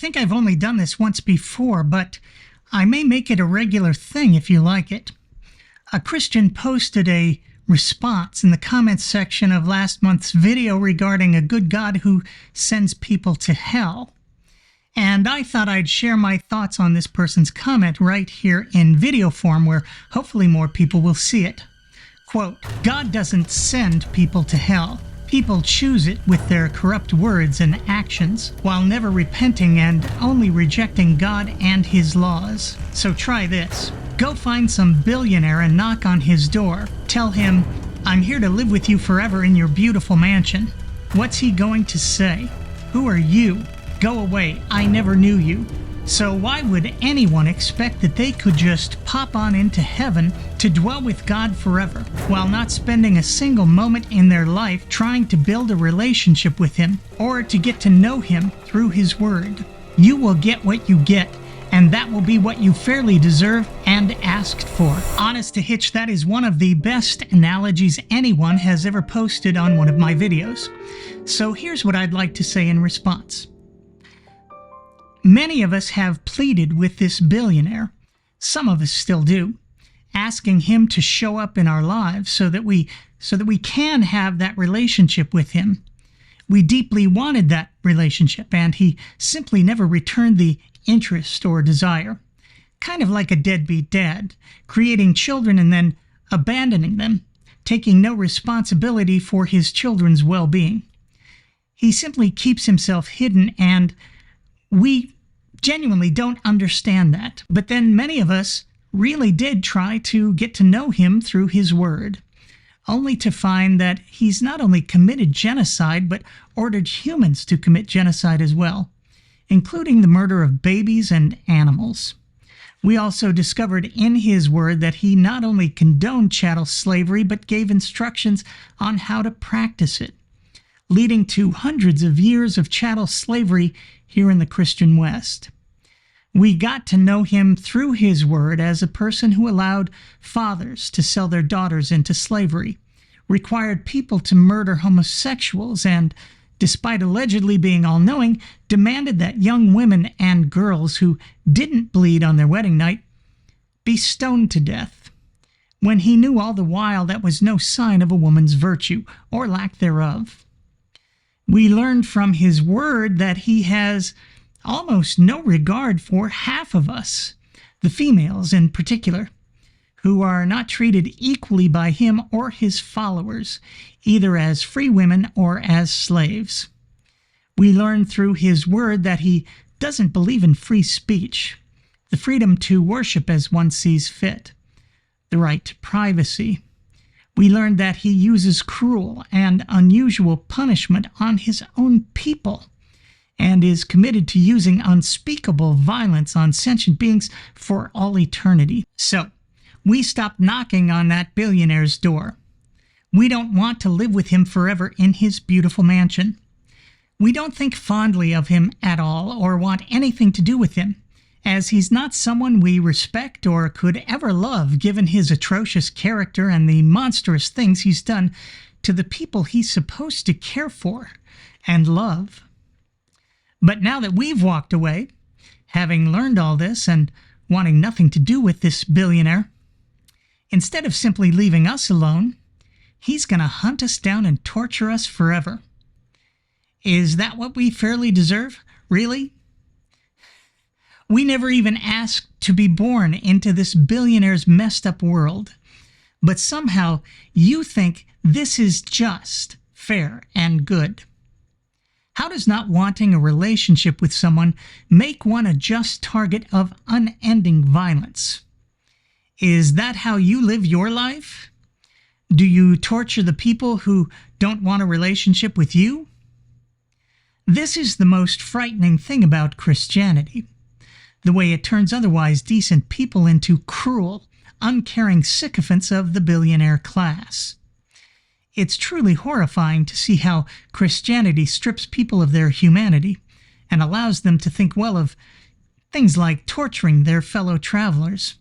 think I've only done this once before, but I may make it a regular thing if you like it. A Christian posted a response in the comments section of last month's video regarding a good God who sends people to hell. And I thought I'd share my thoughts on this person's comment right here in video form where hopefully more people will see it. Quote, God doesn't send people to hell. People choose it with their corrupt words and actions while never repenting and only rejecting God and His laws. So try this. Go find some billionaire and knock on his door. Tell him, I'm here to live with you forever in your beautiful mansion. What's he going to say? Who are you? Go away, I never knew you. So why would anyone expect that they could just pop on into heaven to dwell with God forever, while not spending a single moment in their life trying to build a relationship with Him, or to get to know Him through His Word? You will get what you get, and that will be what you fairly deserve and asked for. Honest to Hitch, that is one of the best analogies anyone has ever posted on one of my videos. So here's what I'd like to say in response. Many of us have pleaded with this billionaire, some of us still do, asking him to show up in our lives so that we can have that relationship with him. We deeply wanted that relationship, and he simply never returned the interest or desire. Kind of like a deadbeat dad, creating children and then abandoning them, taking no responsibility for his children's well-being. He simply keeps himself hidden, and we genuinely don't understand that. But then many of us really did try to get to know him through his word, only to find that he's not only committed genocide, but ordered humans to commit genocide as well, including the murder of babies and animals. We also discovered in his word that he not only condoned chattel slavery, but gave instructions on how to practice it, leading to hundreds of years of chattel slavery here in the Christian West. We got to know him through his word as a person who allowed fathers to sell their daughters into slavery, required people to murder homosexuals, and, despite allegedly being all-knowing, demanded that young women and girls who didn't bleed on their wedding night be stoned to death, when he knew all the while that was no sign of a woman's virtue or lack thereof. We learned from his word that he has almost no regard for half of us, the females in particular, who are not treated equally by him or his followers, either as free women or as slaves. We learned through his word that he doesn't believe in free speech, the freedom to worship as one sees fit, the right to privacy. We learned that he uses cruel and unusual punishment on his own people and is committed to using unspeakable violence on sentient beings for all eternity. So, we stopped knocking on that billionaire's door. We don't want to live with him forever in his beautiful mansion. We don't think fondly of him at all or want anything to do with him, as he's not someone we respect or could ever love given his atrocious character and the monstrous things he's done to the people he's supposed to care for and love. But now that we've walked away, having learned all this and wanting nothing to do with this billionaire, instead of simply leaving us alone, he's going to hunt us down and torture us forever. Is that what we fairly deserve? Really? We never even asked to be born into this billionaire's messed up world, but somehow you think this is just, fair, and good. How does not wanting a relationship with someone make one a just target of unending violence? Is that how you live your life? Do you torture the people who don't want a relationship with you? This is the most frightening thing about Christianity, the way it turns otherwise decent people into cruel, uncaring sycophants of the billionaire class. It's truly horrifying to see how Christianity strips people of their humanity and allows them to think well of things like torturing their fellow travelers,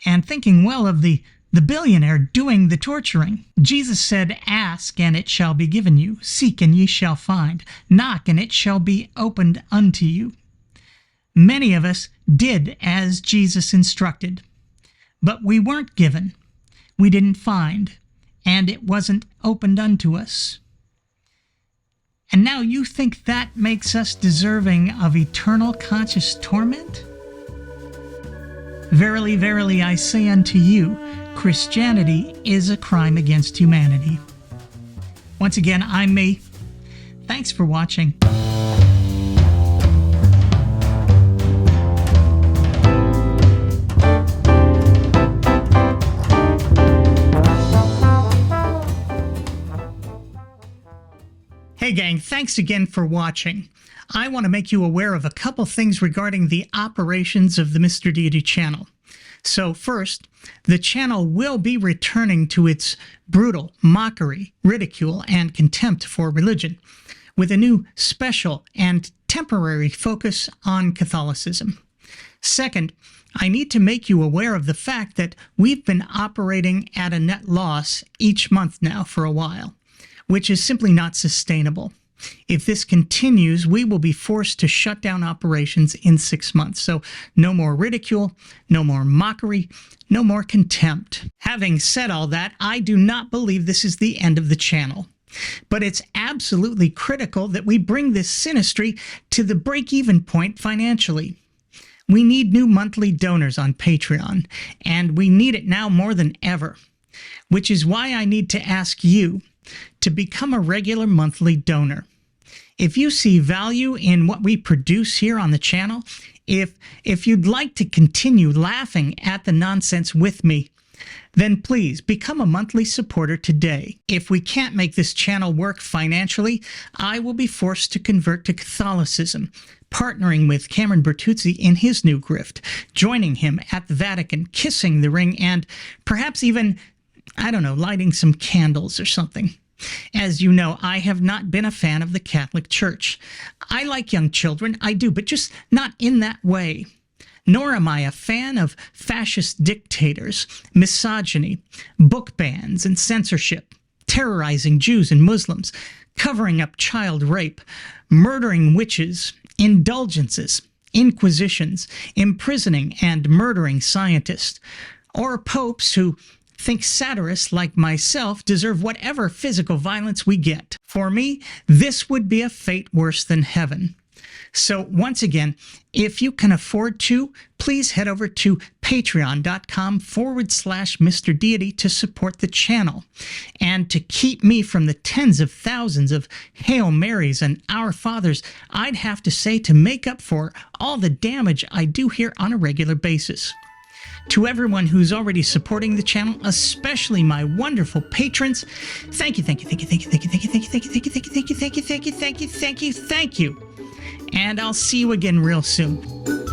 and thinking well of the billionaire doing the torturing. Jesus said, "Ask, and it shall be given you. Seek, and ye shall find. Knock, and it shall be opened unto you." Many of us did as Jesus instructed, but we weren't given, we didn't find, and it wasn't opened unto us. And now you think that makes us deserving of eternal conscious torment? Verily, verily, I say unto you, Christianity is a crime against humanity. Once again, I'm me. Thanks for watching. Hey gang, thanks again for watching. I want to make you aware of a couple things regarding the operations of the Mr. Deity channel. So first, the channel will be returning to its brutal mockery, ridicule, and contempt for religion, with a new special and temporary focus on Catholicism. Second, I need to make you aware of the fact that we've been operating at a net loss each month now for a while, which is simply not sustainable. If this continues, we will be forced to shut down operations in 6 months. So no more ridicule, no more mockery, no more contempt. Having said all that, I do not believe this is the end of the channel. But it's absolutely critical that we bring this sinistry to the break-even point financially. We need new monthly donors on Patreon, and we need it now more than ever, which is why I need to ask you to become a regular monthly donor. If you see value in what we produce here on the channel, if you'd like to continue laughing at the nonsense with me, then please become a monthly supporter today. If we can't make this channel work financially, I will be forced to convert to Catholicism, partnering with Cameron Bertuzzi in his new grift, joining him at the Vatican, kissing the ring, and perhaps even, I don't know, lighting some candles or something. As you know, I have not been a fan of the Catholic Church. I like young children, I do, but just not in that way. Nor am I a fan of fascist dictators, misogyny, book bans and censorship, terrorizing Jews and Muslims, covering up child rape, murdering witches, indulgences, inquisitions, imprisoning and murdering scientists, or popes who think satirists like myself deserve whatever physical violence we get. For me, this would be a fate worse than heaven. So once again, if you can afford to, please head over to patreon.com/Mr. Deity to support the channel. And to keep me from the tens of thousands of Hail Marys and Our Fathers, I'd have to say to make up for all the damage I do here on a regular basis. To everyone who's already supporting the channel, especially my wonderful patrons, thank you, thank you, thank you, thank you, thank you, thank you, thank you, thank you, thank you, thank you, thank you, thank you, thank you, thank you, thank you, thank you. And I'll see you again real soon.